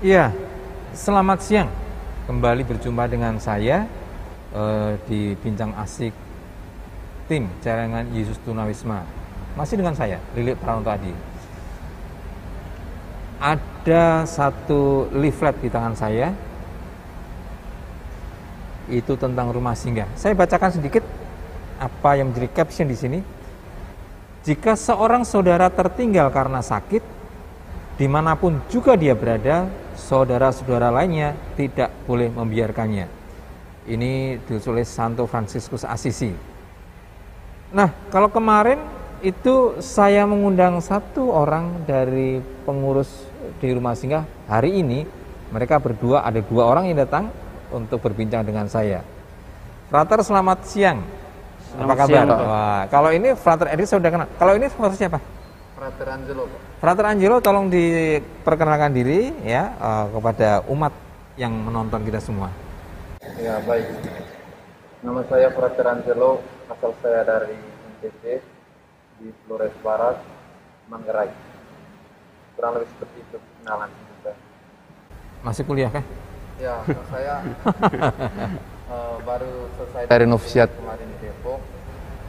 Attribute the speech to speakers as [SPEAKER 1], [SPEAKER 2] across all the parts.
[SPEAKER 1] Iya, selamat siang. Kembali berjumpa dengan saya di Bincang Asik tim Celengan Yesus Tunawisma. Masih dengan saya, Lilik Pranto Adi. Ada satu leaflet di tangan saya, itu tentang rumah singgah. Saya bacakan sedikit apa yang menjadi caption di sini. Jika seorang saudara tertinggal karena sakit, dimanapun juga dia berada, saudara-saudara lainnya tidak boleh membiarkannya. Ini ditulis Santo Fransiskus Assisi. Nah, kalau kemarin itu saya mengundang satu orang dari pengurus di rumah singgah. Hari ini mereka berdua, ada dua orang yang datang untuk berbincang dengan saya. Frater, selamat siang. Apa kabar? Wah, kalau ini Frater Edi saya sudah kenal. Kalau ini Frater siapa?
[SPEAKER 2] Frater Angelo, Pak.
[SPEAKER 1] Frater Angelo, tolong diperkenalkan diri ya kepada umat yang menonton kita semua.
[SPEAKER 2] Ya, baik. Nama saya Frater Angelo, asal saya dari NTT di Flores Barat, Manggarai. Kurang lebih seperti itu kenalan kita.
[SPEAKER 1] Masih kuliah kah?
[SPEAKER 2] Ya, saya baru selesai dari novisiat kemarin di Depok.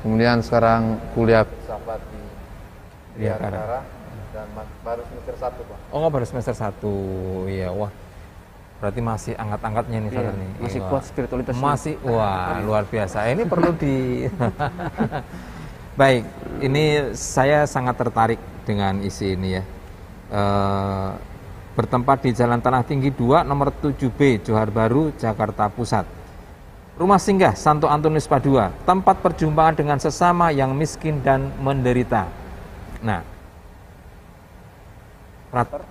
[SPEAKER 2] Kemudian sekarang kuliah filsafat di Jakarta dan baru semester 1, Pak.
[SPEAKER 1] Oh, baru semester 1. Iya, wah. Berarti masih angkat-angkatnya nih, Frater nih.
[SPEAKER 3] Masih kuat spiritualitasnya.
[SPEAKER 1] Masih, wah, luar biasa. Ini perlu di Baik, ini saya sangat tertarik dengan isi ini ya. Bertempat di Jalan Tanah Tinggi 2 nomor 7B Johar Baru, Jakarta Pusat. Rumah singgah Santo Antonius Padua, tempat perjumpaan dengan sesama yang miskin dan menderita. Nah, Frater,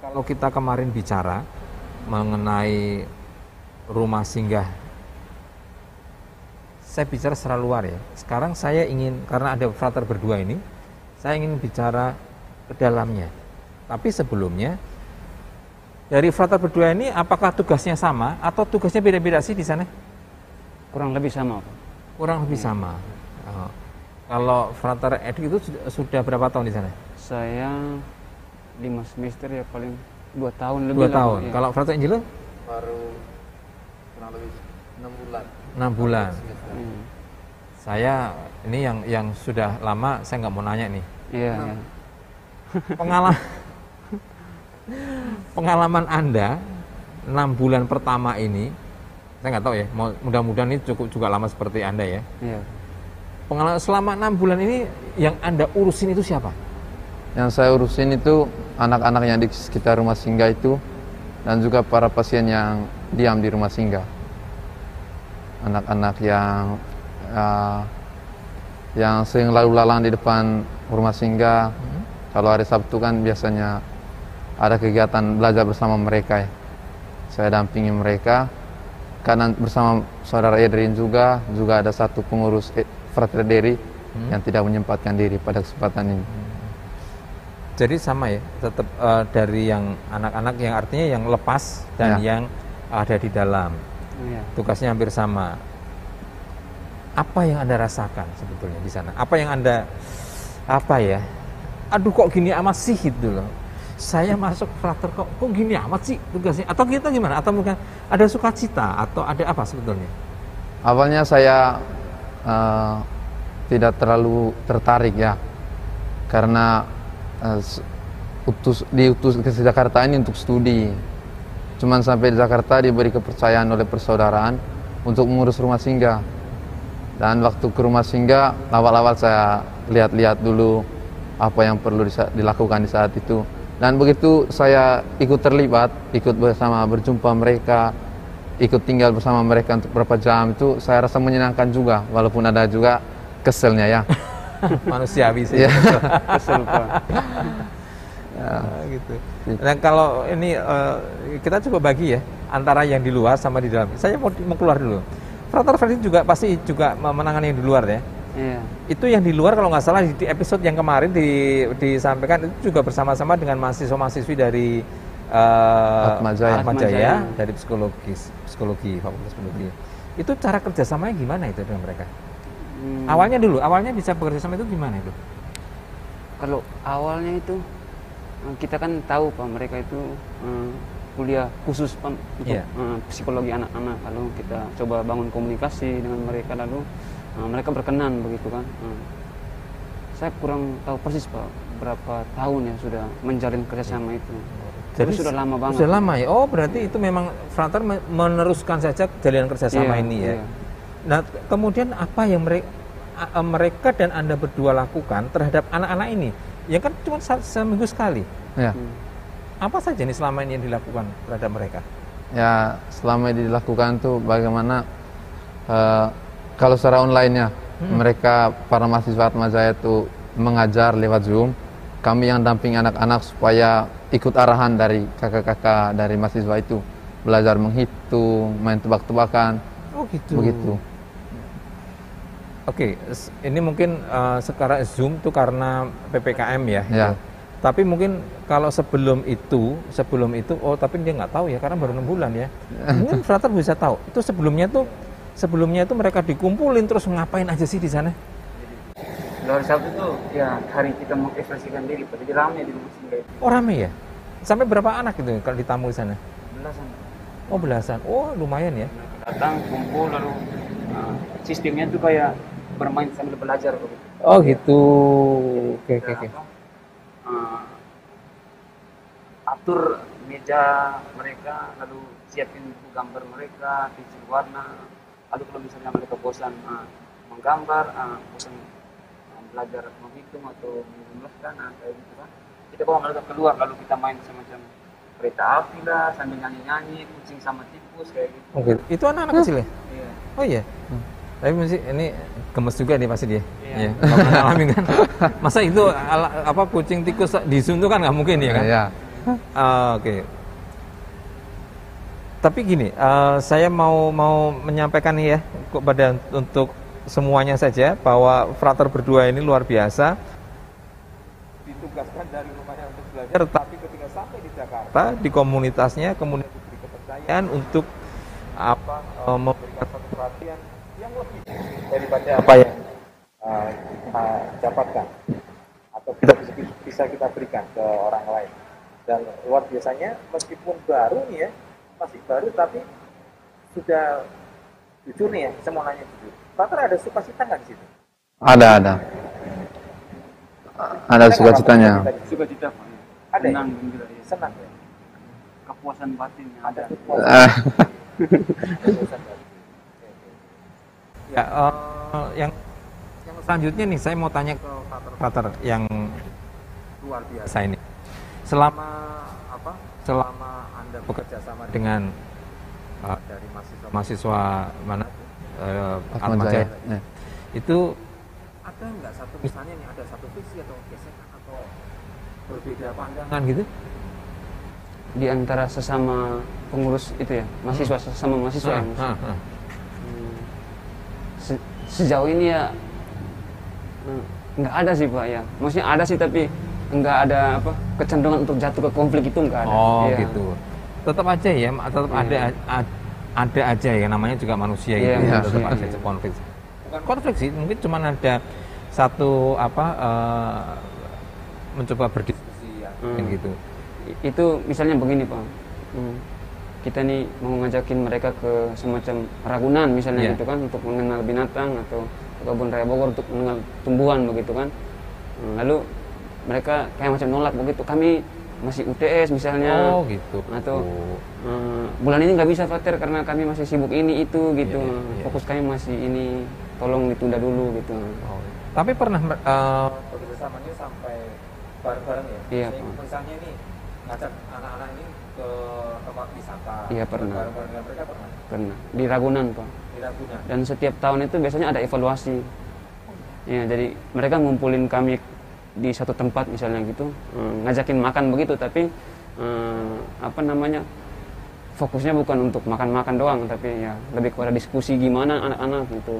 [SPEAKER 1] kalau kita kemarin bicara mengenai rumah singgah, saya bicara secara luar ya. Sekarang saya ingin, karena ada Frater berdua ini, saya ingin bicara ke dalamnya. Tapi sebelumnya, dari Frater berdua ini, apakah tugasnya sama atau tugasnya beda-beda sih di sana?
[SPEAKER 3] Kurang lebih sama, Pak.
[SPEAKER 1] Kurang lebih sama. Oh. Kalau Frater Edi itu sudah berapa tahun di sana?
[SPEAKER 3] Saya 5 semester ya, paling 2 tahun lebih.
[SPEAKER 1] 2 tahun.
[SPEAKER 3] Ya.
[SPEAKER 1] Kalau Frater Angelo?
[SPEAKER 2] Baru kurang lebih 6 bulan.
[SPEAKER 1] 6 bulan.
[SPEAKER 3] Hmm.
[SPEAKER 1] Saya ini yang sudah lama, saya nggak mau nanya nih.
[SPEAKER 3] Iya. Ya.
[SPEAKER 1] Pengalaman Anda 6 bulan pertama ini, saya nggak tahu ya, mudah-mudahan ini cukup juga lama seperti Anda ya.
[SPEAKER 3] Iya.
[SPEAKER 1] Pengalaman selama 6 bulan ini yang Anda urusin itu siapa?
[SPEAKER 2] Yang saya urusin itu anak-anak yang di sekitar rumah singgah itu dan juga para pasien yang diam di rumah singgah. Anak-anak yang sering lalu lalang di depan rumah singgah. Kalau hari Sabtu kan biasanya ada kegiatan belajar bersama mereka ya. Saya dampingi mereka. Karena bersama saudara Edrin juga ada satu pengurus Frater Deri yang tidak menyempatkan diri pada kesempatan ini.
[SPEAKER 1] Jadi sama ya, tetap dari yang anak-anak yang artinya yang lepas dan yang ada di dalam.
[SPEAKER 3] Ya.
[SPEAKER 1] Tugasnya hampir sama. Apa yang Anda rasakan sebetulnya di sana? Apa yang Anda aduh kok gini amat sih gitu loh. Saya masuk Frater kok gini amat sih tugasnya? Atau kita gimana? Atau mungkin ada sukacita atau ada apa sebetulnya?
[SPEAKER 2] Awalnya saya tidak terlalu tertarik ya, karena diutus ke Jakarta ini untuk studi. Cuman sampai di Jakarta diberi kepercayaan oleh persaudaraan untuk mengurus rumah singgah. Dan waktu ke rumah singgah, awal-awal saya lihat-lihat dulu apa yang perlu dilakukan di saat itu. Dan begitu saya ikut terlibat, ikut bersama berjumpa mereka, ikut tinggal bersama mereka untuk beberapa jam, itu saya rasa menyenangkan juga, walaupun ada juga keselnya ya.
[SPEAKER 1] Manusiawi sih.
[SPEAKER 3] Kesel, Pak.
[SPEAKER 1] Ya, gitu. Dan kalau ini kita coba bagi ya antara yang di luar sama di dalam. Saya mau keluar dulu. Frater Freddy juga pasti juga menangani yang di luar ya.
[SPEAKER 3] Iya.
[SPEAKER 1] Itu yang di luar kalau nggak salah di episode yang kemarin disampaikan itu juga bersama-sama dengan mahasiswa-mahasiswi dari Atmajaya dari psikologi Fakultas Psikologi. Itu cara kerjasamanya gimana itu dengan mereka? Awalnya bisa bekerja sama itu gimana itu?
[SPEAKER 3] Kalau awalnya itu kita kan tahu Pak mereka itu kuliah khusus Pak untuk
[SPEAKER 1] Iya.
[SPEAKER 3] psikologi anak-anak, lalu kita coba bangun komunikasi dengan mereka, lalu mereka berkenan begitu kan. Saya kurang tahu persis Pak berapa tahun ya sudah menjalin kerjasama itu. Jadi sudah lama banget.
[SPEAKER 1] Sudah lama ya. Oh, berarti itu memang Frater meneruskan saja jalinan kerjasama
[SPEAKER 3] Iya,
[SPEAKER 1] ini ya.
[SPEAKER 3] iya.
[SPEAKER 1] Nah, kemudian apa yang mereka dan Anda berdua lakukan terhadap anak-anak ini? Ya kan cuma seminggu sekali.
[SPEAKER 2] Ya.
[SPEAKER 1] Apa saja nih selama ini yang dilakukan terhadap mereka?
[SPEAKER 2] Ya, selama ini dilakukan tuh bagaimana kalau secara online-nya mereka para mahasiswa Atmajaya itu mengajar lewat Zoom, kami yang damping anak-anak supaya ikut arahan dari kakak-kakak dari mahasiswa itu, belajar menghitung, main tebak-tebakan.
[SPEAKER 1] Oh gitu.
[SPEAKER 2] Begitu.
[SPEAKER 1] Oke, ini mungkin sekarang Zoom tuh karena PPKM ya.
[SPEAKER 2] Ya.
[SPEAKER 1] Gitu. Tapi mungkin kalau sebelum itu, oh tapi dia nggak tahu ya karena baru 6 bulan ya. Mungkin Frater bisa tahu. Itu sebelumnya tuh mereka dikumpulin terus ngapain aja sih di sana?
[SPEAKER 3] Hari Sabtu tuh ya hari kita mengekspresikan diri, Pak. Jadi ramai di rumah singgah itu.
[SPEAKER 1] Oh rame ya? Sampai berapa anak itu kalau ditamu di sana?
[SPEAKER 3] Belasan.
[SPEAKER 1] Oh belasan. Oh lumayan ya.
[SPEAKER 3] Datang kumpul lalu sistemnya tuh kayak bermain sambil belajar begitu.
[SPEAKER 1] Oh gitu. Oke.
[SPEAKER 3] Atur meja mereka, lalu siapin buku gambar mereka, pensil warna. Lalu kalau misalnya mereka bosan menggambar, bosan belajar menghitung atau menjumlahkan, kayak gitu kan. Kita bawa mereka keluar, lalu kita main semacam kereta api lah, sambil nyanyi-nyanyi, kucing sama tikus kayak gitu.
[SPEAKER 1] Oke. Itu anak-anak kecil ya?
[SPEAKER 3] Iya.
[SPEAKER 1] Oh iya. Tapi mesti ini gemes juga nih pasti dia.
[SPEAKER 3] Iya.
[SPEAKER 1] Nggak pernah ngalamin kan. Masa itu kucing tikus di Zoom itu kan nggak mungkin ya kan?
[SPEAKER 2] Ya.
[SPEAKER 1] Oke. Tapi gini, saya mau menyampaikan nih ya kepada untuk semuanya saja bahwa Frater berdua ini luar biasa. Ditugaskan dari rumahnya untuk belajar, tetapi ketika sampai di Jakarta, di komunitasnya kemudian diberi kepercayaan untuk memberikan satu perhatian yang lebih daripada apa yang kita dapatkan atau bisa kita berikan ke orang lain. Dan luar biasanya meskipun baru nih ya, masih baru tapi sudah jujur nih ya, saya mau nanya jujur. Frater ada sukacita nggak di situ?
[SPEAKER 2] Ada sukacitanya.
[SPEAKER 3] Sukacita Pak.
[SPEAKER 1] Ada ya?
[SPEAKER 3] Senang, gembira, ya.
[SPEAKER 1] Senang ya?
[SPEAKER 3] Kepuasan batinnya ada.
[SPEAKER 1] Ya, yang selanjutnya nih saya mau tanya ke Frater yang luar biasa ini. Selama Anda bekerja sama dengan dari mahasiswa mana Atmajaya, itu ada nggak satu misalnya nih ada satu visi atau gesekan atau berbeda pandangan gitu?
[SPEAKER 3] Di antara sesama pengurus itu ya, mahasiswa sesama mahasiswa ya. Sejauh ini ya nggak ada sih Pak ya. Maksudnya ada sih tapi nggak ada kecenderungan untuk jatuh ke konflik itu nggak ada.
[SPEAKER 1] Oh
[SPEAKER 3] ya.
[SPEAKER 1] gitu. Tetap aja ya, tetap ada aja ya namanya juga manusia
[SPEAKER 3] Iya,
[SPEAKER 1] gitu.
[SPEAKER 3] manusia,
[SPEAKER 1] Tetap ada
[SPEAKER 3] iya.
[SPEAKER 1] konflik. Bukan konflik sih, mungkin cuma ada satu mencoba berdiskusi ya, gitu.
[SPEAKER 3] Itu misalnya begini Pak. Kita nih mau ngajakin mereka ke semacam Ragunan misalnya gitu kan untuk mengenal binatang atau ke Kebun Raya Bogor untuk mengenal tumbuhan begitu kan. Lalu mereka kayak macam nolak begitu. Kami masih UTS misalnya.
[SPEAKER 1] Oh gitu.
[SPEAKER 3] Atau bulan ini nggak bisa Frater karena kami masih sibuk ini itu gitu. Fokus kami masih ini, tolong ditunda dulu gitu.
[SPEAKER 1] Oh. Tapi pernah bekerjasamanya sampai bareng-bareng ya?
[SPEAKER 3] Iya Pak.
[SPEAKER 1] Misalnya nih ngajak anak-anak ini ke tempat wisata.
[SPEAKER 3] Iya pernah.
[SPEAKER 1] Bareng-bareng dengan mereka pernah?
[SPEAKER 3] Pernah. Di Ragunan Pak.
[SPEAKER 1] Di Ragunan.
[SPEAKER 3] Dan setiap tahun itu biasanya ada evaluasi. Ya, jadi mereka ngumpulin kami di satu tempat misalnya gitu, ngajakin makan begitu, tapi fokusnya bukan untuk makan-makan doang, tapi ya lebih kepada diskusi gimana anak-anak gitu.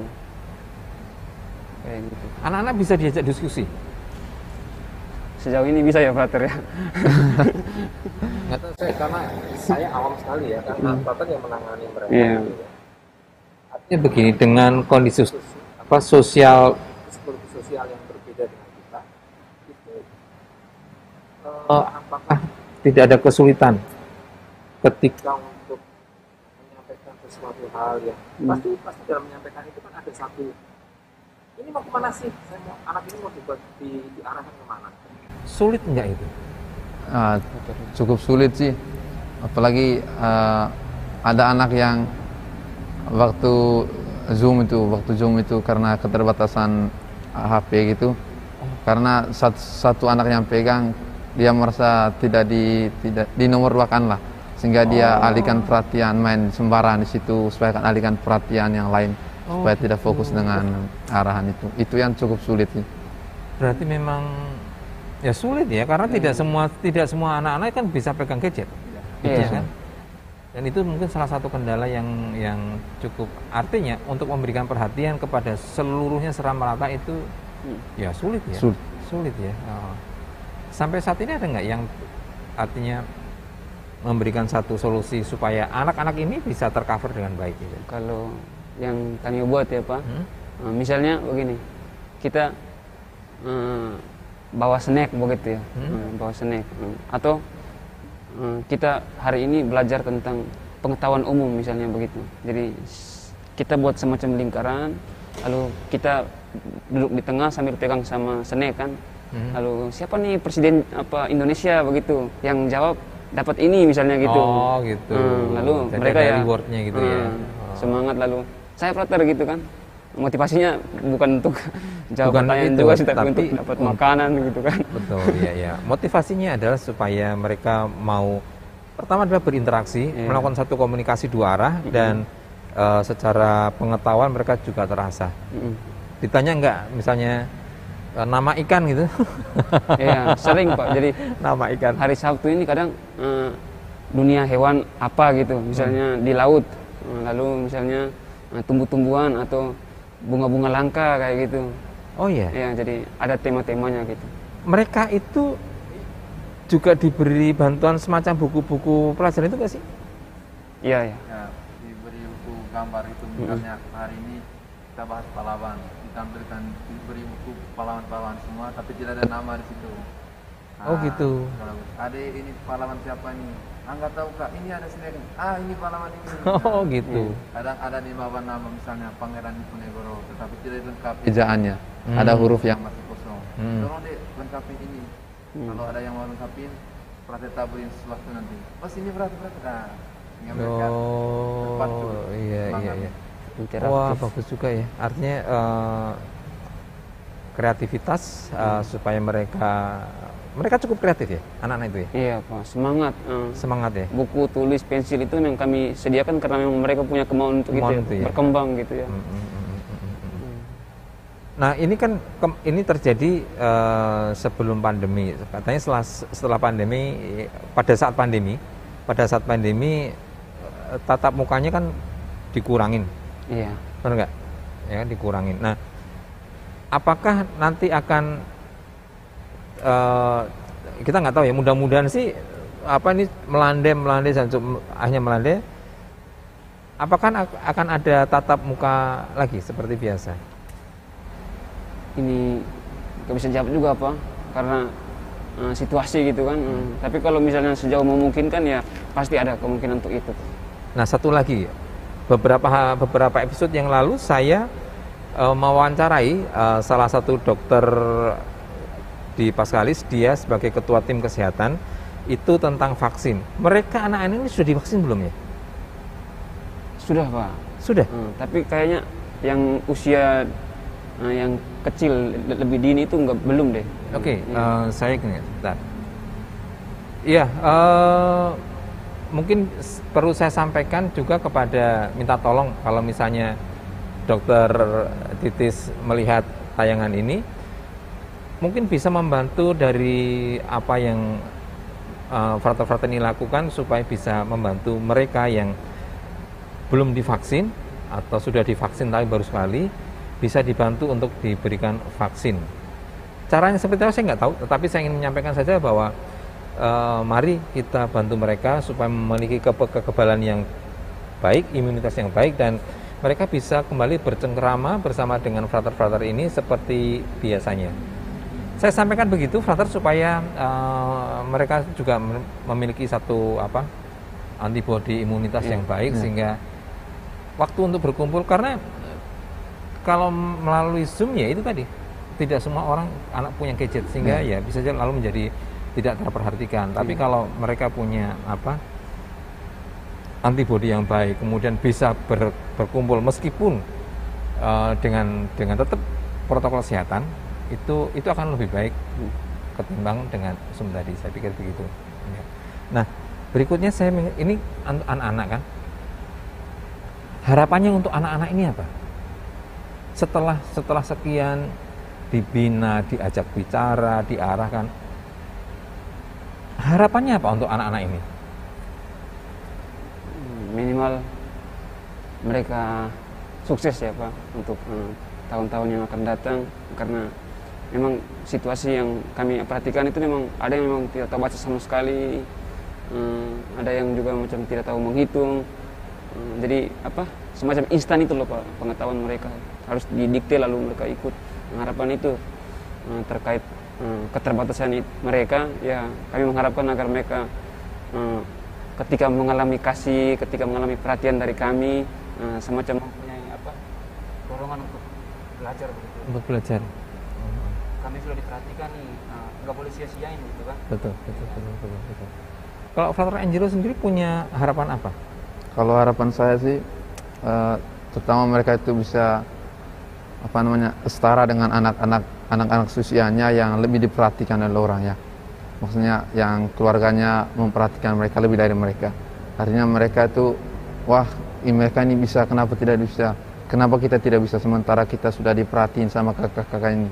[SPEAKER 3] Kayak gitu.
[SPEAKER 1] Anak-anak bisa diajak diskusi?
[SPEAKER 3] Sejauh ini bisa ya Frater ya.
[SPEAKER 1] Nggak tahu saya, karena saya awam sekali ya, karena Frater yang menangani mereka.
[SPEAKER 3] Iya.
[SPEAKER 1] Artinya begini, dengan kondisi sosial yang berbeda dengan kita, itu apakah tidak ada kesulitan ketika untuk menyampaikan sesuatu hal ya. Pasti dalam menyampaikan itu kan ada satu, ini mau kemana sih? Anak ini mau diarahkan kemana? Sulit nggak itu?
[SPEAKER 2] Cukup sulit sih, apalagi ada anak yang waktu Zoom itu karena keterbatasan HP gitu, karena satu anak yang pegang dia merasa tidak di nomor 2 kan lah, sehingga dia alihkan perhatian main sembarangan di situ supaya kan alihkan perhatian yang lain supaya tidak fokus dengan arahan itu yang cukup sulit sih.
[SPEAKER 1] Berarti memang ya sulit ya, karena tidak semua anak-anak kan bisa pegang gadget, kan? Dan itu mungkin salah satu kendala yang cukup, artinya untuk memberikan perhatian kepada seluruhnya secara merata itu ya sulit ya. Sulit ya. Sampai saat ini ada nggak yang artinya memberikan satu solusi supaya anak-anak ini bisa tercover dengan baik gitu?
[SPEAKER 3] Kalau yang kami buat ya Pak, misalnya begini, kita bawa snack begitu ya, bawa snack, atau kita hari ini belajar tentang pengetahuan umum misalnya begitu. Jadi kita buat semacam lingkaran, lalu kita duduk di tengah sambil pegang sama snack kan. Lalu siapa nih presiden Indonesia begitu, yang jawab dapat ini misalnya gitu.
[SPEAKER 1] Oh gitu.
[SPEAKER 3] Lalu
[SPEAKER 1] jadi
[SPEAKER 3] mereka
[SPEAKER 1] ada
[SPEAKER 3] ya
[SPEAKER 1] rewardnya gitu ya.
[SPEAKER 3] Semangat, lalu saya prater gitu kan. Motivasinya bukan untuk jawab
[SPEAKER 1] Bukan
[SPEAKER 3] pertanyaan
[SPEAKER 1] itu,
[SPEAKER 3] juga sih, tapi
[SPEAKER 1] tapi
[SPEAKER 3] untuk dapat makanan gitu kan.
[SPEAKER 1] Betul, ya. Motivasinya adalah supaya mereka mau, pertama adalah berinteraksi, melakukan satu komunikasi 2 arah, dan secara pengetahuan mereka juga terasa. Ditanya nggak, misalnya nama ikan gitu?
[SPEAKER 3] Iya, sering Pak. Jadi
[SPEAKER 1] nama ikan.
[SPEAKER 3] Hari Sabtu ini kadang dunia hewan apa gitu, misalnya di laut, lalu misalnya tumbuh-tumbuhan atau bunga-bunga langka kayak gitu.
[SPEAKER 1] Oh iya.
[SPEAKER 3] Ya, jadi ada tema-temanya gitu.
[SPEAKER 1] Mereka itu juga diberi bantuan semacam buku-buku pelajaran itu nggak sih?
[SPEAKER 3] Iya, ya.
[SPEAKER 2] Ya, diberi buku gambar itu, misalnya hari ini kita bahas pahlawan, diberi buku pahlawan-pahlawan semua, tapi tidak ada nama di situ.
[SPEAKER 1] Oh gitu.
[SPEAKER 2] Kalau adek ini pahlawan siapa nih? Nggak tahu Kak, ini ada snack. Ini pahlawan ini.
[SPEAKER 1] Oh gitu.
[SPEAKER 2] Kadang ada di bawah nama misalnya Pangeran Diponegoro, tetapi tidak lengkap ejaannya. Ada huruf yang masih kosong. Tolong deh lengkapin ini. Kalau ada yang mau lengkapin, Prateta beri sesuatu nanti. Oh sini berat. Nah, mereka
[SPEAKER 1] iya. Wah bagus juga ya. Artinya kreativitas supaya mereka cukup kreatif ya, anak-anak itu ya?
[SPEAKER 3] Iya Pak, semangat
[SPEAKER 1] ya?
[SPEAKER 3] Buku, tulis, pensil itu yang kami sediakan karena memang mereka punya kemauan untuk berkembang gitu ya.
[SPEAKER 1] Nah ini kan, ini terjadi sebelum pandemi, katanya setelah pandemi, pada saat pandemi tatap mukanya kan dikurangin.
[SPEAKER 3] Iya.
[SPEAKER 1] Benar nggak? Ya kan dikurangin. Nah, apakah nanti akan kita nggak tahu ya, mudah-mudahan sih ini melandai hanya melandai. Apakah akan ada tatap muka lagi seperti biasa?
[SPEAKER 3] Ini nggak bisa jawab juga Pak, karena situasi gitu kan. Tapi kalau misalnya sejauh memungkinkan ya pasti ada kemungkinan untuk itu.
[SPEAKER 1] Nah satu lagi, beberapa episode yang lalu saya mewawancarai salah satu dokter di Paskalis, dia sebagai ketua tim kesehatan itu tentang vaksin. Mereka anak-anak ini sudah divaksin belum ya?
[SPEAKER 3] Sudah Pak.
[SPEAKER 1] Sudah.
[SPEAKER 3] Tapi kayaknya yang usia yang kecil lebih dini itu belum deh.
[SPEAKER 1] Oke, saya ingat. Bentar. Iya, mungkin perlu saya sampaikan juga minta tolong kalau misalnya Dokter Titis melihat tayangan ini, mungkin bisa membantu dari apa yang frater-frater ini lakukan supaya bisa membantu mereka yang belum divaksin atau sudah divaksin tapi baru sekali, bisa dibantu untuk diberikan vaksin. Caranya seperti apa saya nggak tahu, tetapi saya ingin menyampaikan saja bahwa mari kita bantu mereka supaya memiliki kekebalan yang baik, imunitas yang baik, dan mereka bisa kembali bercengkerama bersama dengan frater-frater ini seperti biasanya. Saya sampaikan begitu, frater, supaya mereka juga memiliki satu antibodi imunitas yang baik, sehingga waktu untuk berkumpul, karena kalau melalui Zoom ya itu tadi, tidak semua orang anak punya gadget, sehingga ya bisa saja lalu menjadi tidak terperhatikan. Tapi kalau mereka punya antibodi yang baik, kemudian bisa berkumpul meskipun dengan tetap protokol kesehatan, itu akan lebih baik ketimbang dengan Zoom tadi. Saya pikir begitu. Nah, berikutnya ini anak-anak kan. Harapannya untuk anak-anak ini apa? Setelah sekian dibina, diajak bicara, diarahkan, harapannya apa untuk anak-anak ini?
[SPEAKER 3] Minimal mereka sukses ya Pak untuk tahun-tahun yang akan datang, karena memang situasi yang kami perhatikan itu memang ada yang memang tidak tahu baca sama sekali, ada yang juga macam tidak tahu menghitung, jadi semacam instan itu loh Pak, pengetahuan mereka harus didikte lalu mereka ikut. Harapan itu terkait keterbatasan mereka, ya kami mengharapkan agar mereka ketika mengalami kasih, ketika mengalami perhatian dari kami, semacam mempunyai dorongan untuk belajar begitu.
[SPEAKER 1] Untuk belajar.
[SPEAKER 3] Kami sudah diperhatikan nih, nggak boleh sia-siain gitu kan.
[SPEAKER 1] Betul. Kalau Frater Angelo sendiri punya harapan apa?
[SPEAKER 2] Kalau harapan saya sih, terutama mereka itu bisa setara dengan anak-anak seusianya yang lebih diperhatikan oleh orang ya. Maksudnya yang keluarganya memperhatikan mereka lebih dari mereka. Artinya mereka itu, mereka ini bisa, kenapa tidak bisa? Kenapa kita tidak bisa sementara kita sudah diperhatiin sama kakak-kakak ini?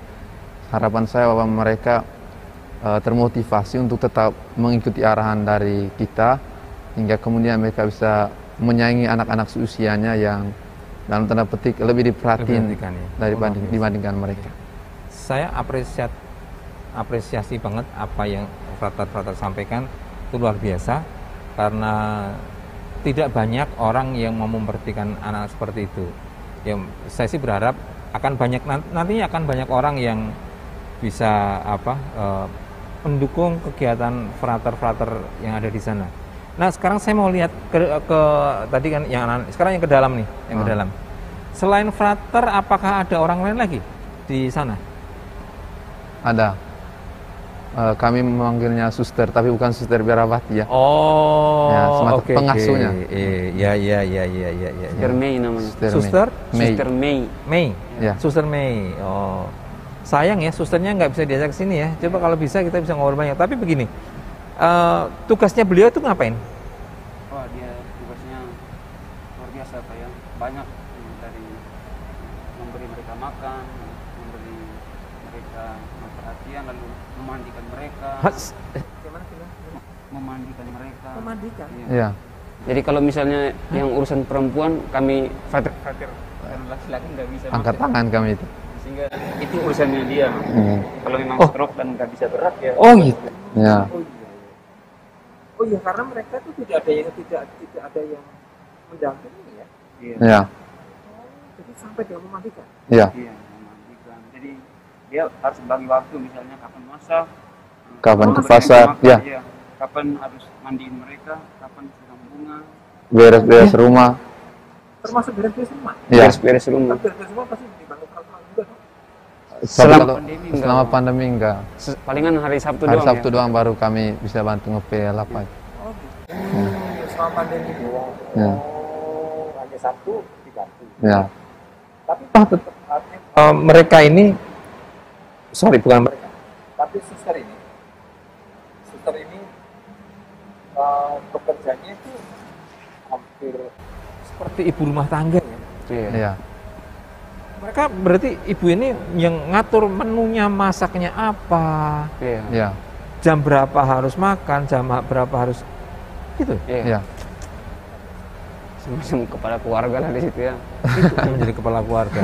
[SPEAKER 2] Harapan saya bahwa mereka termotivasi untuk tetap mengikuti arahan dari kita, hingga kemudian mereka bisa menyaingi anak-anak seusianya yang dalam tanda petik lebih diperhatiin dibandingkan mereka.
[SPEAKER 1] Saya apresiasi banget apa yang frater sampaikan, itu luar biasa, karena tidak banyak orang yang mau memperhatikan anak seperti itu. Ya, saya sih berharap nantinya akan banyak orang yang bisa mendukung kegiatan frater yang ada di sana. Nah, sekarang saya mau lihat ke tadi kan sekarang yang ke dalam nih, ke dalam. Selain frater, apakah ada orang lain lagi di sana?
[SPEAKER 2] Ada. Kami memanggilnya suster, tapi bukan suster Biarawati ya.
[SPEAKER 1] Oh,
[SPEAKER 2] ya, semacam pengasuhnya.
[SPEAKER 1] Iya.
[SPEAKER 3] Suster Mei namanya.
[SPEAKER 1] Suster Mei.
[SPEAKER 2] Ya.
[SPEAKER 1] Suster Mei. Oh, sayang ya, susternya nggak bisa diajak ke sini ya. Coba kalau bisa kita bisa ngobrol banyak. Tapi begini, tugasnya beliau itu ngapain?
[SPEAKER 3] Dia tugasnya luar biasa Pak ya. Banyak dari memberi mereka makan, memberi mereka perhatian, lalu memandikan mereka. Memandikan.
[SPEAKER 2] Iya.
[SPEAKER 3] Jadi kalau misalnya yang urusan perempuan, kami frater laki-laki nggak bisa
[SPEAKER 2] angkat tangan kami itu.
[SPEAKER 3] Sehingga itu urusannya dia. Kalau memang stroke dan nggak bisa berat ya.
[SPEAKER 1] Oh gitu.
[SPEAKER 2] Ya.
[SPEAKER 1] Oh iya, karena mereka itu tidak ada yang mendampingi ya.
[SPEAKER 2] Iya.
[SPEAKER 1] Jadi sampai dia memandikan.
[SPEAKER 2] Iya.
[SPEAKER 3] Iya, memandikan. Jadi dia harus bagi waktu, misalnya kapan masak,
[SPEAKER 2] Kapan ke pasar, ya.
[SPEAKER 3] Kapan harus mandiin mereka, kapan siram bunga.
[SPEAKER 2] Beres-beres rumah.
[SPEAKER 1] Termasuk beres-beres rumah.
[SPEAKER 2] Iya.
[SPEAKER 3] Beres rumah.
[SPEAKER 1] Beres-beres rumah pasti dibantu orang juga dong.
[SPEAKER 2] Selama pandemi enggak.
[SPEAKER 3] Palingan hari Sabtu
[SPEAKER 2] Hari
[SPEAKER 3] doang.
[SPEAKER 2] Sabtu doang baru kami bisa bantu ngepel apa.
[SPEAKER 1] Oh gitu. Selama pandemi doang.
[SPEAKER 2] Ya.
[SPEAKER 1] Hanya Sabtu dibantu.
[SPEAKER 2] Ya.
[SPEAKER 1] Tapi mereka ini, bukan mereka, tapi suster ini pekerjaannya itu hampir seperti ibu rumah tangga ya.
[SPEAKER 2] Iya.
[SPEAKER 1] Mereka berarti ibu ini yang ngatur menunya, masaknya apa,
[SPEAKER 2] Iya.
[SPEAKER 1] jam berapa harus makan, jam berapa harus gitu.
[SPEAKER 2] Iya.
[SPEAKER 3] Semacam kepala keluarga lah di situ ya.
[SPEAKER 1] Menjadi kepala keluarga.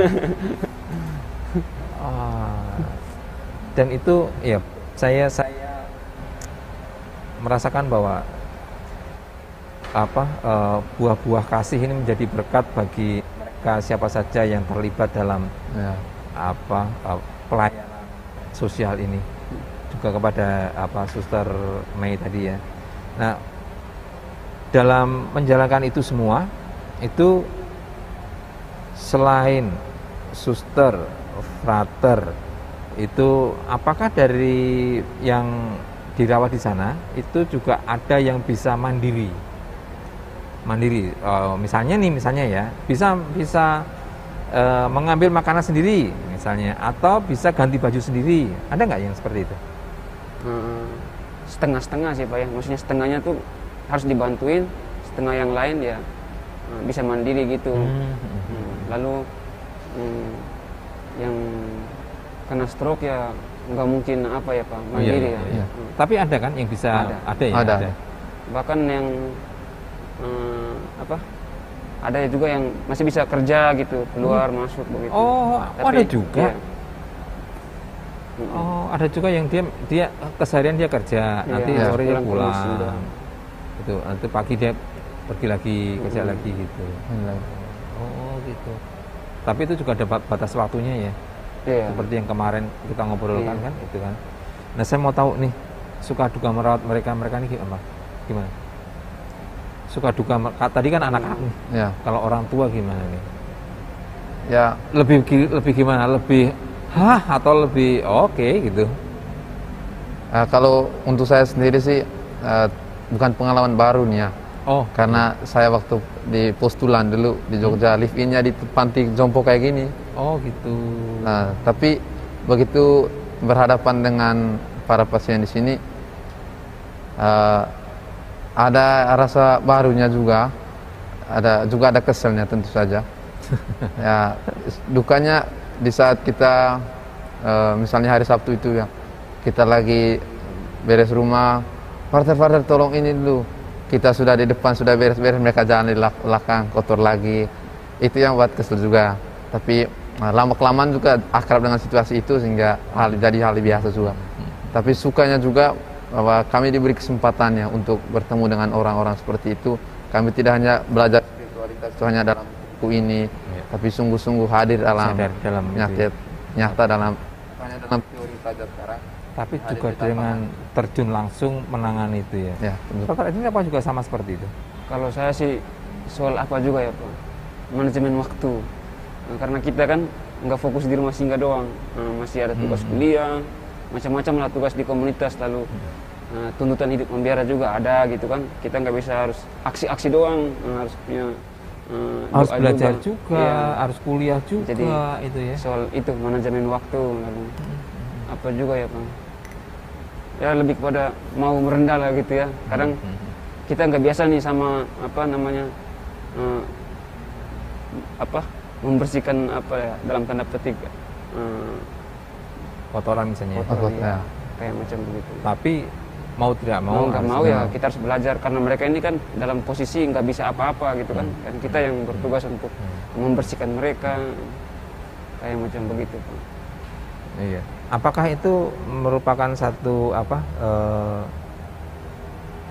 [SPEAKER 1] Dan itu ya saya merasakan bahwa buah-buah kasih ini menjadi berkat bagi mereka siapa saja yang terlibat dalam pelayanan sosial ini. juga kepada Suster Mei tadi ya. Nah, dalam menjalankan itu semua, itu selain suster, frater, itu apakah dari yang dirawat di sana itu juga ada yang bisa mandiri? Misalnya ya, bisa mengambil makanan sendiri misalnya, atau bisa ganti baju sendiri. Ada nggak yang seperti itu?
[SPEAKER 3] Setengah-setengah sih Pak ya, maksudnya setengahnya tuh harus dibantuin, setengah yang lain ya bisa mandiri gitu. Lalu yang kena stroke ya nggak mungkin Pak mandiri ya.
[SPEAKER 1] Tapi ada kan yang bisa, ada.
[SPEAKER 3] Bahkan yang ada juga yang masih bisa kerja gitu, keluar masuk begitu.
[SPEAKER 1] Tapi, ada juga. Iya. Ada juga yang dia keseharian dia kerja, nanti sore dia pulang. Itu nanti pagi dia pergi lagi kerja lagi gitu. Gitu. Tapi itu juga ada batas waktunya ya. Seperti yang kemarin kita ngobrolkan kan itu kan. Nah, saya mau tahu nih, suka duka merawat mereka ini gimana? Suka duka tadi kan anak-anak nih. Kalau orang tua gimana nih?
[SPEAKER 2] Ya,
[SPEAKER 1] lebih gimana? Lebih atau lebih oke gitu?
[SPEAKER 2] Kalau untuk saya sendiri sih bukan pengalaman baru nih ya. Karena saya waktu di postulan dulu di Jogja, live innya di panti jompo kayak gini.
[SPEAKER 1] Gitu.
[SPEAKER 2] Nah, tapi begitu berhadapan dengan para pasien di sini, ada rasa barunya juga, ada keselnya tentu saja. Ya, dukanya di saat kita misalnya hari Sabtu itu ya, kita lagi beres rumah, partner tolong ini dulu. Kita sudah di depan, sudah beres-beres, mereka jalan di belakang, kotor lagi. Itu yang buat kesel juga. Tapi lama-kelamaan juga akrab dengan situasi itu, sehingga jadi hal biasa juga. Tapi sukanya juga bahwa kami diberi kesempatannya untuk bertemu dengan orang-orang seperti itu. Kami tidak hanya belajar spiritualitas itu hanya dalam buku ini, tapi sungguh-sungguh hadir dalam nyata dalam teori saja sekarang.
[SPEAKER 1] Tapi juga dengan terjun langsung menangani itu ya. Bapak ini apa juga sama seperti itu?
[SPEAKER 3] Kalau saya sih soal apa juga ya Pak, manajemen waktu. Karena kita kan nggak fokus di rumah singgah doang, masih ada tugas kuliah, macam-macam lah tugas di komunitas, lalu tuntutan hidup membiara juga ada gitu kan. Kita nggak bisa harus aksi-aksi doang, harus punya
[SPEAKER 1] harus belajar juga, harus kuliah juga. Jadi, itu ya.
[SPEAKER 3] Soal itu manajemen waktu, lalu apa juga ya Pak. Ya lebih kepada mau merendah lah gitu ya. Kadang kita nggak biasa nih sama membersihkan dalam tanda petik
[SPEAKER 1] kotoran misalnya.
[SPEAKER 3] Kayak macam begitu.
[SPEAKER 1] Tapi mau tidak mau
[SPEAKER 3] nggak mau ya kita harus belajar, karena mereka ini kan dalam posisi nggak bisa apa-apa gitu kan. Dan kita yang bertugas untuk membersihkan mereka kayak macam begitu.
[SPEAKER 1] Iya. Apakah itu merupakan satu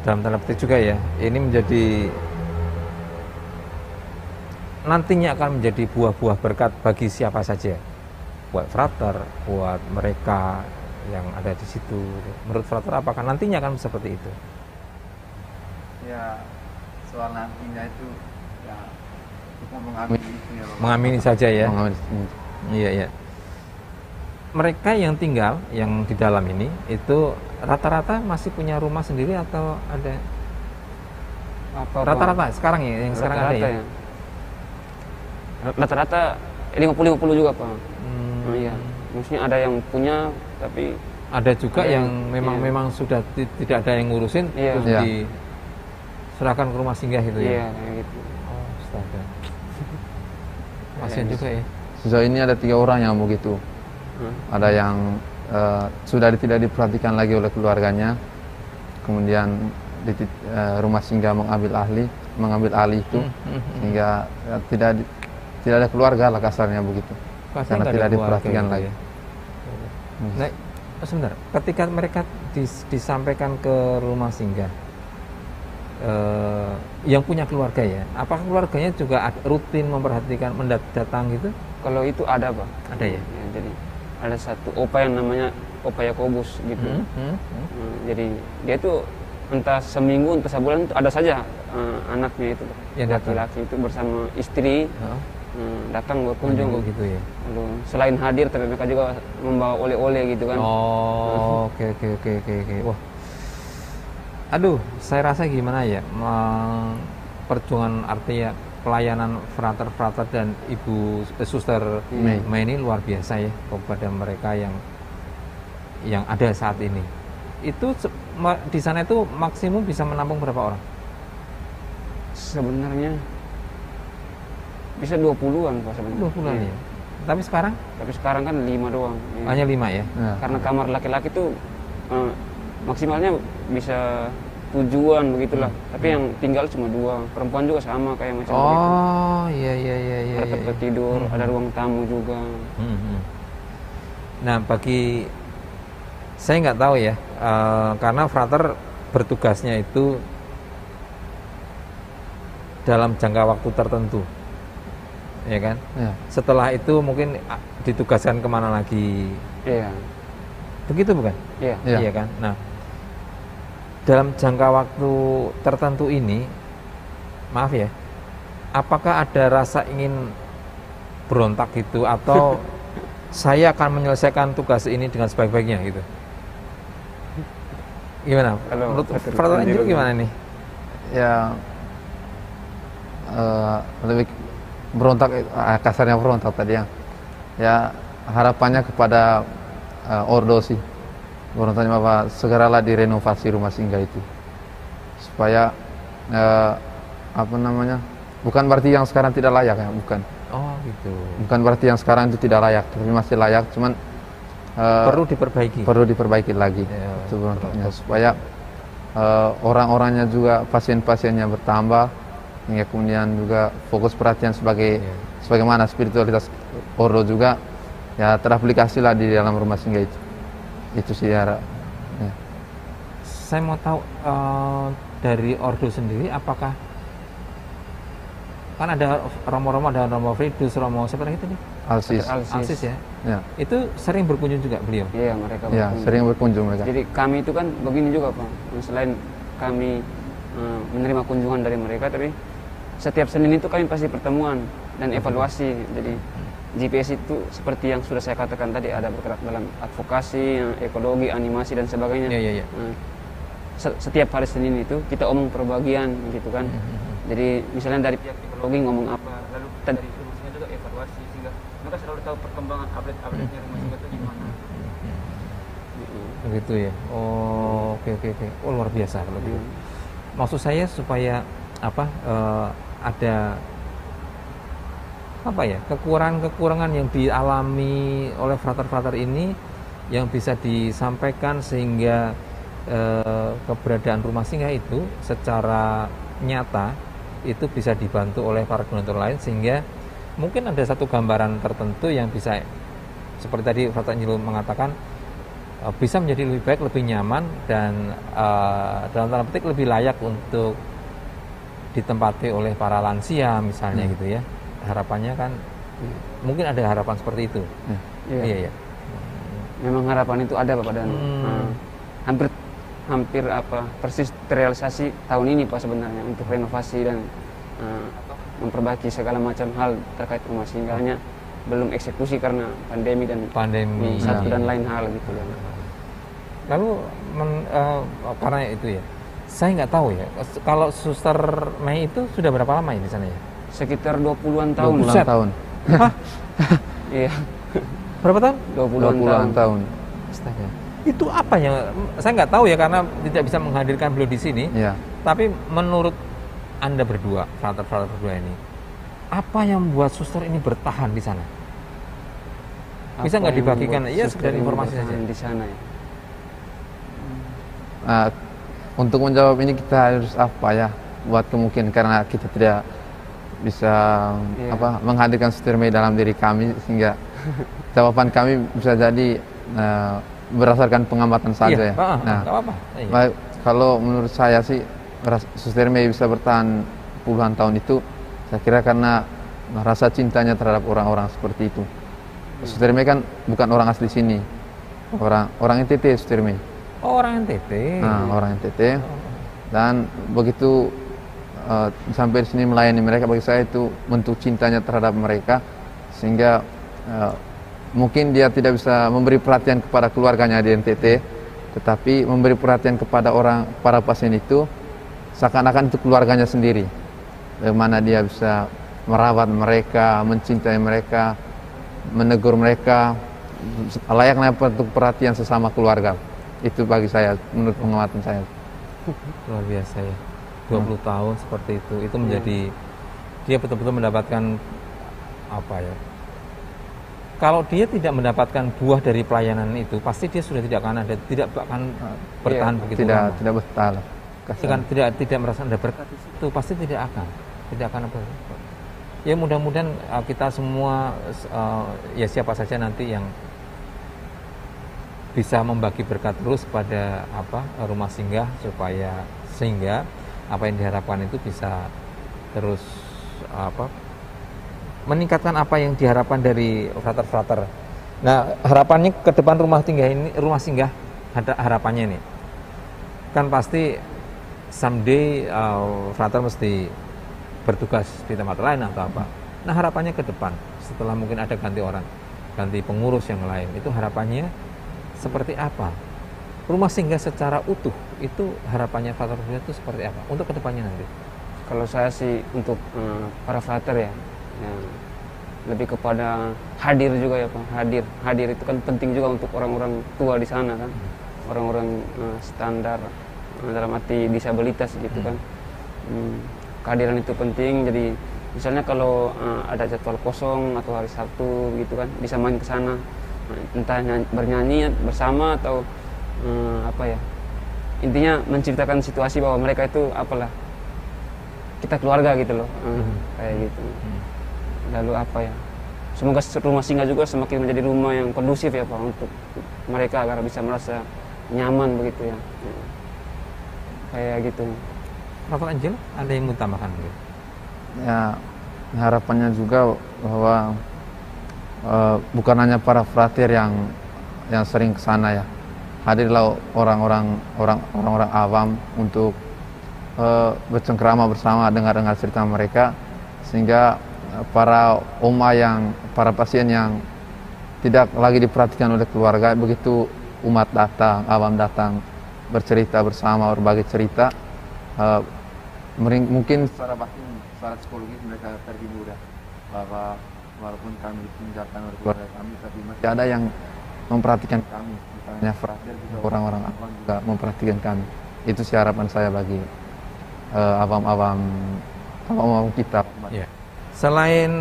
[SPEAKER 1] dalam tanda petik juga ya, ini menjadi nantinya akan menjadi buah-buah berkat bagi siapa saja, buat frater, buat mereka yang ada di situ. Menurut frater apakah nantinya akan seperti itu?
[SPEAKER 2] Ya, soal nantinya itu ya kita mengamini itu ya.
[SPEAKER 1] Mengamini saja ya. Iya. Mereka yang tinggal yang di dalam ini itu rata-rata masih punya rumah sendiri atau ada? Rata-rata sekarang ya, yang sekarang ada ya.
[SPEAKER 3] Rata-rata 50-50 juga Pak. Iya, maksudnya ada yang punya, tapi
[SPEAKER 1] ada juga yang memang sudah tidak ada yang ngurusin, terus diserahkan ke rumah singgah itu ya.
[SPEAKER 3] Iya, kayak gitu.
[SPEAKER 1] Astaga. Kasian juga ya.
[SPEAKER 2] Sejauh ini ada 3 orang yang begitu. Ada yang sudah tidak diperhatikan lagi oleh keluarganya, kemudian rumah singgah mengambil alih itu, sehingga tidak ada keluarga lah kasarnya begitu. Karena tidak diperhatikan lagi.
[SPEAKER 1] Nah, sebentar, ketika mereka disampaikan ke rumah singgah, yang punya keluarga ya, apakah keluarganya juga rutin memperhatikan, mendatang gitu?
[SPEAKER 3] Kalau itu ada Pak.
[SPEAKER 1] Ada ya.
[SPEAKER 3] Jadi ada satu opa yang namanya Opa Yakobus gitu. Jadi dia itu entah seminggu entah sebulan itu ada saja anaknya itu laki-laki itu bersama istri datang berkunjung
[SPEAKER 1] gitu ya.
[SPEAKER 3] Lalu selain hadir mereka juga membawa oleh-oleh gitu kan.
[SPEAKER 1] Oh, oke. Wah. Aduh, saya rasa gimana ya? Perjuangan artinya pelayanan frater dan ibu suster Mei ini luar biasa ya kepada mereka yang ada saat ini. Itu di sana itu maksimum bisa menampung berapa orang?
[SPEAKER 3] Sebenarnya bisa 20-an Pak sebenarnya.
[SPEAKER 1] 20-an ya. Tapi sekarang
[SPEAKER 3] kan 5 doang. Ya.
[SPEAKER 1] Hanya 5 ya?
[SPEAKER 3] Karena kamar laki-laki tuh maksimalnya bisa 7-an begitulah. Tapi yang tinggal cuma 2. Perempuan juga sama kayak macam begitu.
[SPEAKER 1] Oh, iya.
[SPEAKER 3] Ada tempat tidur, ada ruang tamu juga.
[SPEAKER 1] Nah, bagi saya nggak tahu ya, karena frater bertugasnya itu dalam jangka waktu tertentu, ya kan? Ya. Setelah itu mungkin ditugaskan kemana lagi?
[SPEAKER 3] Iya.
[SPEAKER 1] Begitu bukan?
[SPEAKER 3] Iya.
[SPEAKER 1] Iya kan? Nah, dalam jangka waktu tertentu ini, maaf ya, apakah ada rasa ingin berontak gitu atau saya akan menyelesaikan tugas ini dengan sebaik-baiknya gitu? Gimana? Menurut Frater Angelo gimana nih?
[SPEAKER 2] Ya lebih berontak, kasarnya berontak tadi ya harapannya kepada Ordo sih, berontaknya bahwa segeralah direnovasi rumah singgah itu supaya bukan berarti yang sekarang tidak layak ya, bukan.
[SPEAKER 1] Oh gitu.
[SPEAKER 2] Bukan berarti yang sekarang itu tidak layak, tapi masih layak, cuman perlu diperbaiki lagi itu berontaknya supaya orang-orangnya juga, pasien-pasiennya bertambah, hingga kemudian juga fokus perhatian sebagaimana spiritualitas Ordo juga ya teraplikasi lah di dalam rumah singgah itu sih ya.
[SPEAKER 1] Saya mau tahu dari Ordo sendiri, apakah kan ada Romo-Romo, ada Romo Fridus, Romo siapa lagi tadi? Alsis ya. Itu sering berkunjung juga beliau?
[SPEAKER 3] Iya, mereka
[SPEAKER 2] berkunjung. Ya, sering berkunjung mereka.
[SPEAKER 3] Jadi kami itu kan begini juga Pak, selain kami menerima kunjungan dari mereka, tapi setiap Senin itu kami pasti pertemuan dan evaluasi. Jadi GPS itu seperti yang sudah saya katakan tadi, ada bergerak dalam advokasi, ekologi, animasi dan sebagainya.
[SPEAKER 1] Iya.
[SPEAKER 3] Setiap hari Senin itu kita omong perbagian gitu kan. Jadi misalnya dari pihak ekologi ngomong apa, lalu kita dari rumah singgah juga evaluasi, sehingga mereka selalu tahu perkembangan update-nya rumah singgah itu gimana.
[SPEAKER 1] Begitu ya. Oh, oke. Oh, luar biasa kalau gitu. Maksud saya supaya ada kekurangan yang dialami oleh frater-frater ini yang bisa disampaikan sehingga keberadaan rumah singgah itu secara nyata itu bisa dibantu oleh para donatur lain, sehingga mungkin ada satu gambaran tertentu yang bisa seperti tadi Frater Angelo mengatakan bisa menjadi lebih baik, lebih nyaman dan dalam tanda petik lebih layak untuk ditempati oleh para lansia misalnya gitu ya. Harapannya kan mungkin ada harapan seperti itu. Iya.
[SPEAKER 3] Memang harapan itu ada Bapak, dan hampir persis terrealisasi tahun ini Pak sebenarnya untuk renovasi dan memperbaiki segala macam hal terkait rumah singgahnya. Belum eksekusi karena pandemi satu dan lain hal gitu ya.
[SPEAKER 1] Lalu karena itu ya, saya nggak tahu ya kalau Suster Mei itu sudah berapa lama ya di sana ya?
[SPEAKER 3] Sekitar 20-an tahun.
[SPEAKER 2] 20-an tahun.
[SPEAKER 1] Hah?
[SPEAKER 3] Iya.
[SPEAKER 1] Berapa tahun?
[SPEAKER 3] 20-an tahun.
[SPEAKER 1] Astaga. Itu apa ya? Saya nggak tahu ya karena tidak bisa menghadirkan beliau di sini.
[SPEAKER 2] Ya.
[SPEAKER 1] Tapi menurut Anda berdua, frater-frater berdua ini, apa yang membuat suster ini bertahan di sana? Bisa nggak dibagikan? Ya sekedar informasi saja
[SPEAKER 3] di sana ya.
[SPEAKER 2] Untuk menjawab ini kita harus buat kemungkinan, karena kita tidak bisa menghadirkan Suster Mei dalam diri kami, sehingga jawaban kami bisa jadi berdasarkan pengamatan saja ya. Kalau menurut saya sih Suster Mei bisa bertahan puluhan tahun itu, saya kira karena rasa cintanya terhadap orang-orang seperti itu. Sutirme kan bukan orang asli sini, orang NTT Sutirme.
[SPEAKER 1] Oh, orang NTT.
[SPEAKER 2] Nah, orang NTT. Dan begitu sampai di sini melayani mereka, bagi saya itu bentuk cintanya terhadap mereka, sehingga mungkin dia tidak bisa memberi perhatian kepada keluarganya di NTT, tetapi memberi perhatian kepada para pasien itu seakan-akan itu keluarganya sendiri. Bagaimana dia bisa merawat mereka, mencintai mereka, menegur mereka, layaknya untuk perhatian sesama keluarga. Itu bagi saya, menurut pengamatan saya.
[SPEAKER 1] Luar biasa ya. 20 tahun seperti itu menjadi dia betul-betul mendapatkan apa ya? Kalau dia tidak mendapatkan buah dari pelayanan itu, pasti dia sudah tidak akan bertahan begitu lama.
[SPEAKER 2] Tidak betah.
[SPEAKER 1] Tidak merasa ada berkat itu, pasti tidak akan apa. Ya mudah-mudahan kita semua ya siapa saja nanti yang bisa membagi berkat terus pada rumah singgah sehingga apa yang diharapkan itu bisa terus meningkatkan apa yang diharapkan dari frater-frater. Nah, harapannya ke depan rumah singgah harapannya nih. Kan pasti someday frater mesti bertugas di tempat lain atau apa. Nah, harapannya ke depan setelah mungkin ada ganti pengurus yang lain, itu harapannya seperti apa? Rumah singgah secara utuh itu harapannya frater itu seperti apa untuk kedepannya nanti?
[SPEAKER 3] Kalau saya sih untuk para frater ya, lebih kepada hadir juga ya Pak. Hadir itu kan penting juga untuk orang-orang tua di sana kan, orang-orang standar dalam arti disabilitas gitu kan. Kehadiran itu penting. Jadi misalnya kalau ada jadwal kosong atau hari Sabtu gitu kan, bisa main ke sana, entah bernyanyi bersama atau intinya menceritakan situasi bahwa mereka itu kita keluarga gitu loh, kayak gitu. Lalu semoga rumah singgah juga semakin menjadi rumah yang kondusif ya Pak untuk mereka agar bisa merasa nyaman begitu ya, kayak gitu.
[SPEAKER 1] Bapak Angel, ada yang mau tambahkan?
[SPEAKER 2] Ya, harapannya juga bahwa bukan hanya para frater yang sering ke sana ya, hadirlah orang-orang awam untuk bercengkrama bersama, dengar cerita mereka, sehingga para pasien yang tidak lagi diperhatikan oleh keluarga, begitu awam datang bercerita bersama, berbagi cerita, mungkin secara batin, secara psikologis mereka terhibur ya, bahwa walaupun kami ditinggalkan oleh keluarga kami, tapi masih ada yang memperhatikan kami. Misalnya frater juga, orang-orang awam juga memperhatikan kami. Itu sih harapan saya bagi awam-awam kita.
[SPEAKER 1] Ya. Selain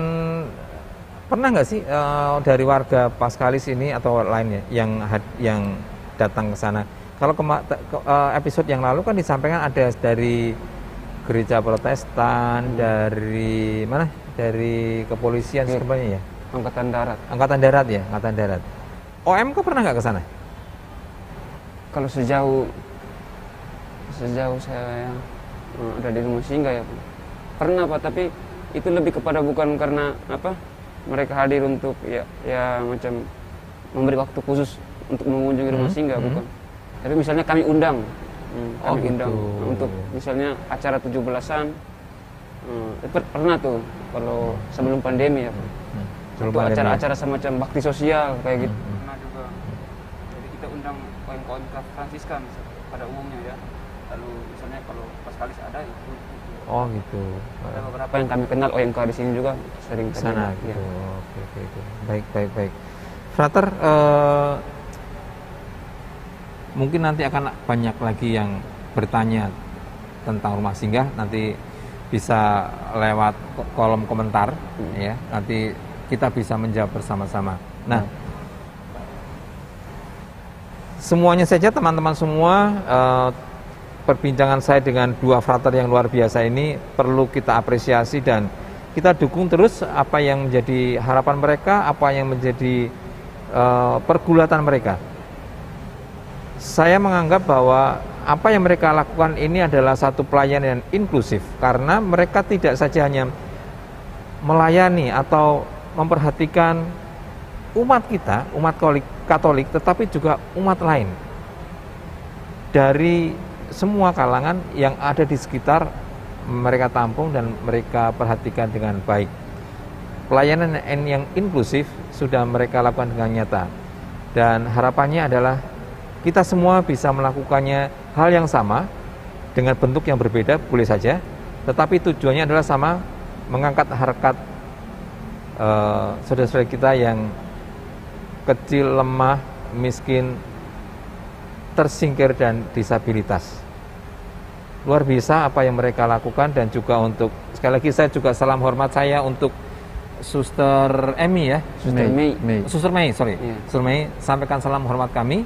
[SPEAKER 1] pernah nggak sih dari warga Paskalis ini atau lainnya yang datang ke sana? Kalau episode yang lalu kan disampaikan ada dari gereja Protestan, dari mana? Dari kepolisian sebenarnya ya? Angkatan Darat. OMK pernah nggak ke sana?
[SPEAKER 3] Kalau sejauh saya ada di rumah singgah ya Pak. Pernah Pak, tapi itu lebih kepada bukan karena mereka hadir untuk ya macam memberi waktu khusus untuk mengunjungi rumah singgah, bukan. Tapi misalnya kami undang untuk misalnya acara 17-an, pernah tuh kalau sebelum pandemi ya Pak. Atau acara-acara semacam bakti sosial kayak gitu. Pernah juga. Jadi kita undang OMK Fransiskan pada umumnya ya. Lalu misalnya kalau Paskalis ada itu.
[SPEAKER 1] Oh gitu.
[SPEAKER 3] Ada beberapa yang kami kenal OMK di sini juga sering ke
[SPEAKER 1] sana gitu.
[SPEAKER 3] Ya.
[SPEAKER 1] Oke. Baik. Frater, mungkin nanti akan banyak lagi yang bertanya tentang rumah singgah, nanti bisa lewat kolom komentar ya. Nanti kita bisa menjawab bersama-sama. Nah, semuanya saja teman-teman semua, perbincangan saya dengan dua frater yang luar biasa ini perlu kita apresiasi dan kita dukung terus apa yang menjadi harapan mereka, apa yang menjadi pergulatan mereka. Saya menganggap bahwa apa yang mereka lakukan ini adalah satu pelayanan yang inklusif, karena mereka tidak saja hanya melayani atau memperhatikan umat kita, umat Katolik, tetapi juga umat lain dari semua kalangan yang ada di sekitar mereka tampung dan mereka perhatikan dengan baik. Pelayanan yang inklusif sudah mereka lakukan dengan nyata, dan harapannya adalah kita semua bisa melakukannya hal yang sama dengan bentuk yang berbeda, boleh saja, tetapi tujuannya adalah sama, mengangkat harkat saudara-saudara kita yang kecil, lemah, miskin, tersingkir, dan disabilitas. Luar biasa apa yang mereka lakukan, dan juga untuk, sekali lagi saya juga salam hormat saya untuk Suster Emi ya, Suster Mei, sorry, Suster Mei, sampaikan salam hormat kami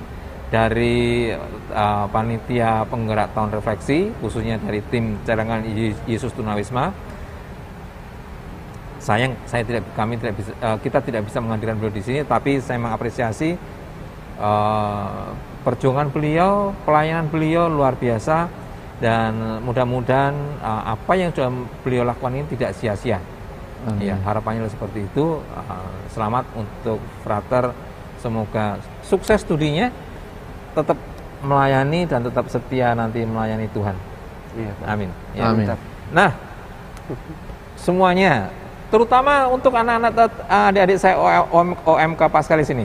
[SPEAKER 1] dari panitia penggerak tahun refleksi, khususnya dari tim Celengan Yesus Tunawisma. Sayang, kita tidak bisa menghadirkan beliau di sini, tapi saya mengapresiasi perjuangan beliau, pelayanan beliau luar biasa, dan mudah-mudahan apa yang sudah beliau lakukan ini tidak sia-sia. Ya, harapannya seperti itu. Selamat untuk Frater, semoga sukses studinya, tetap melayani dan tetap setia nanti melayani Tuhan.
[SPEAKER 3] Iya,
[SPEAKER 1] amin.
[SPEAKER 2] Ya, amin.
[SPEAKER 1] Nah, semuanya, terutama untuk anak-anak adik-adik saya OMK Paskal di sini,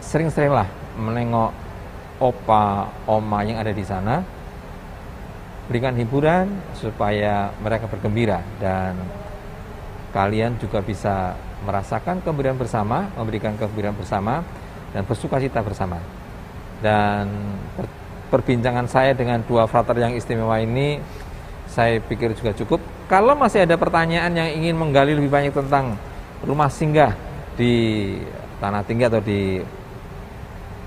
[SPEAKER 1] sering-seringlah menengok opa, oma yang ada di sana, berikan hiburan supaya mereka bergembira, dan kalian juga bisa merasakan kegembiraan bersama, memberikan kegembiraan bersama, dan bersukacita bersama. Dan perbincangan saya dengan dua frater yang istimewa ini, saya pikir juga cukup. Kalau masih ada pertanyaan yang ingin menggali lebih banyak tentang rumah singgah di Tanah Tinggi atau di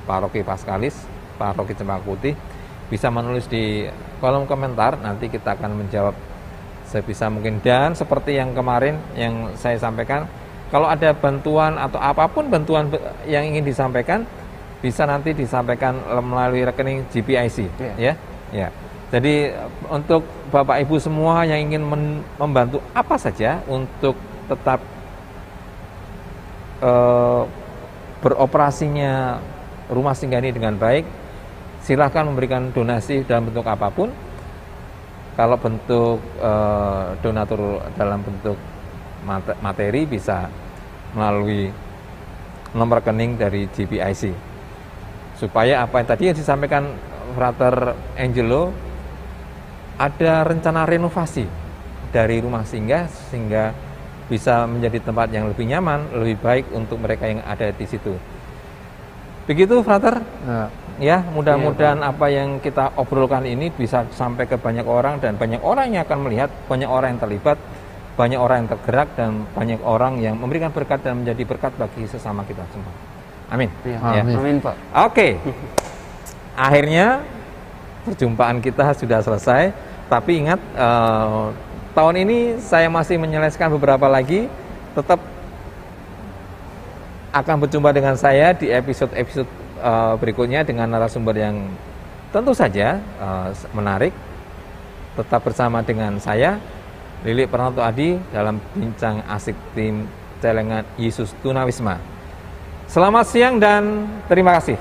[SPEAKER 1] Paroki Paskalis, Paroki Cempaka Putih, bisa menulis di kolom komentar, nanti kita akan menjawab sebisa mungkin. Dan seperti yang kemarin yang saya sampaikan, kalau ada bantuan atau apapun bantuan yang ingin disampaikan, bisa nanti disampaikan melalui rekening GPIC, ya. Jadi untuk Bapak Ibu semua yang ingin membantu apa saja untuk tetap beroperasinya rumah singgah ini dengan baik, silahkan memberikan donasi dalam bentuk apapun. Kalau bentuk donatur dalam bentuk materi, bisa melalui nomor rekening dari GPIC, supaya apa yang tadi yang disampaikan Frater Angelo, ada rencana renovasi dari rumah singgah sehingga bisa menjadi tempat yang lebih nyaman, lebih baik untuk mereka yang ada di situ. Begitu, Frater. Ya, mudah-mudahan apa yang kita obrolkan ini bisa sampai ke banyak orang, dan banyak orang yang akan melihat, banyak orang yang terlibat, banyak orang yang tergerak, dan banyak orang yang memberikan berkat dan menjadi berkat bagi sesama kita semua. Amin.
[SPEAKER 3] Ya.
[SPEAKER 2] Amin,
[SPEAKER 3] Pak.
[SPEAKER 1] Oke. Akhirnya perjumpaan kita sudah selesai, tapi ingat, tahun ini saya masih menyelesaikan beberapa lagi. Tetap akan berjumpa dengan saya di episode-episode berikutnya dengan narasumber yang tentu saja menarik. Tetap bersama dengan saya, Lilik Pranto Adi, dalam bincang asik tim Celengan Yesus Tunawisma. Selamat siang dan terima kasih.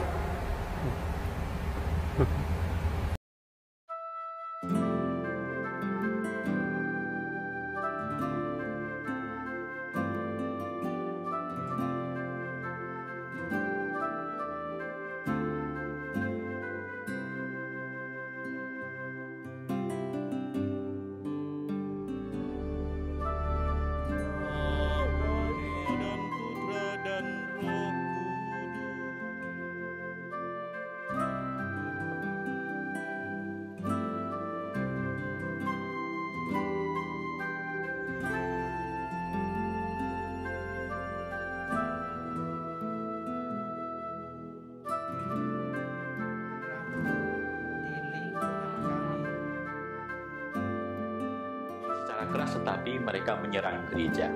[SPEAKER 4] Keras, tetapi mereka menyerang gereja.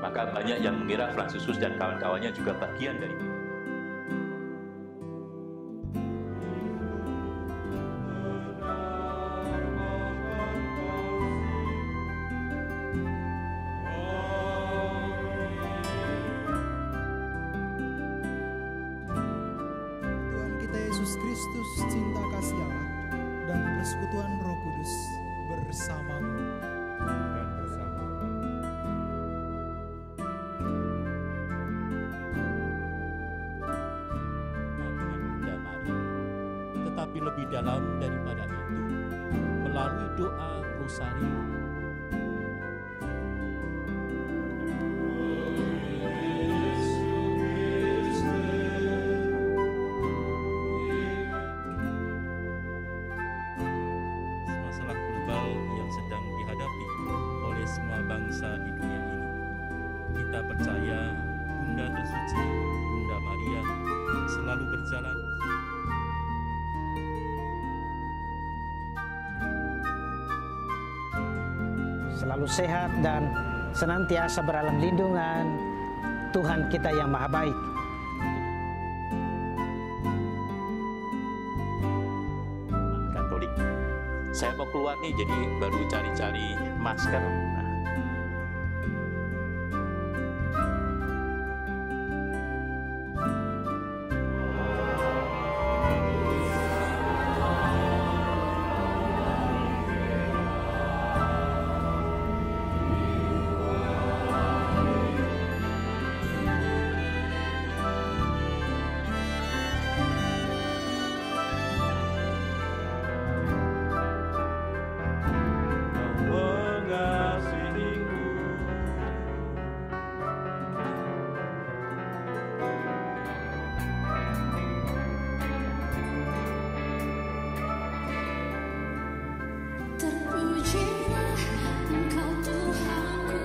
[SPEAKER 4] Maka banyak yang mengira Fransiskus dan kawan-kawannya juga bagian dari itu.
[SPEAKER 5] Yesus Kristus, cinta kasih Allah, dan persekutuan Roh Kudus bersamamu
[SPEAKER 1] dan bersama.
[SPEAKER 6] Dengan Bunda Maria, tetapi lebih dalam daripada itu, melalui doa Rosario,
[SPEAKER 7] masalah global yang sedang dihadapi oleh semua bangsa di dunia ini. Kita percaya Bunda tersuci, Bunda Maria, selalu berjalan
[SPEAKER 8] selalu sehat dan senantiasa beralam lindungan Tuhan kita yang maha baik.
[SPEAKER 4] Katolik. Saya mau keluar nih, jadi baru cari-cari masker. Nah,
[SPEAKER 9] Terpujilah Engkau Tuhanku,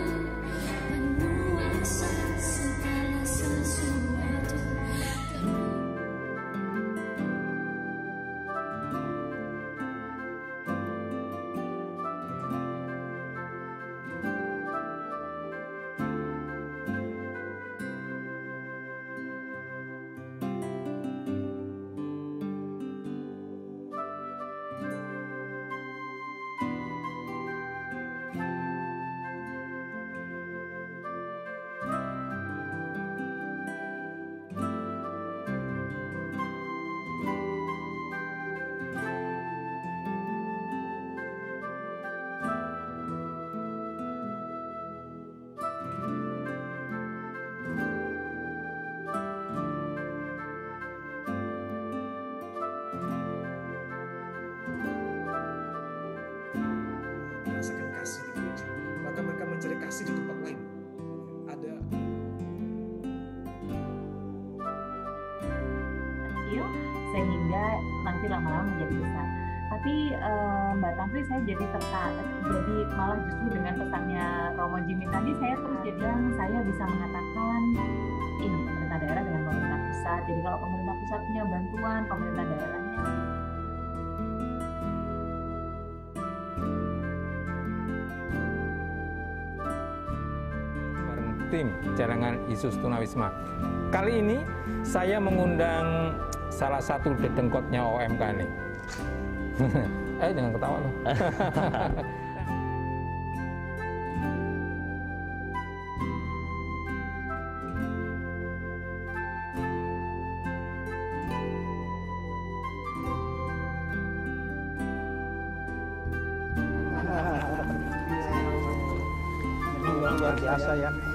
[SPEAKER 9] penguasa segala sesuatu.
[SPEAKER 10] Merasakan kasih di gereja, maka mereka mencari kasih di tempat lain. Ada
[SPEAKER 11] kecil sehingga nanti lama-lama menjadi besar. Tapi Mbak Tamri, saya jadi tertarik, jadi malah justru dengan pesannya Romo Jimmy tadi saya terus jadi saya bisa mengatakan ini pemerintah daerah dengan pemerintah pusat. Jadi kalau pemerintah pusat punya bantuan, pemerintah daerahnya
[SPEAKER 1] Tim Jaringan Yesus Tunawisma. Kali ini saya mengundang salah satu dedengkotnya OMK nih. Jangan ketawa loh.
[SPEAKER 8] Luar biasa ya.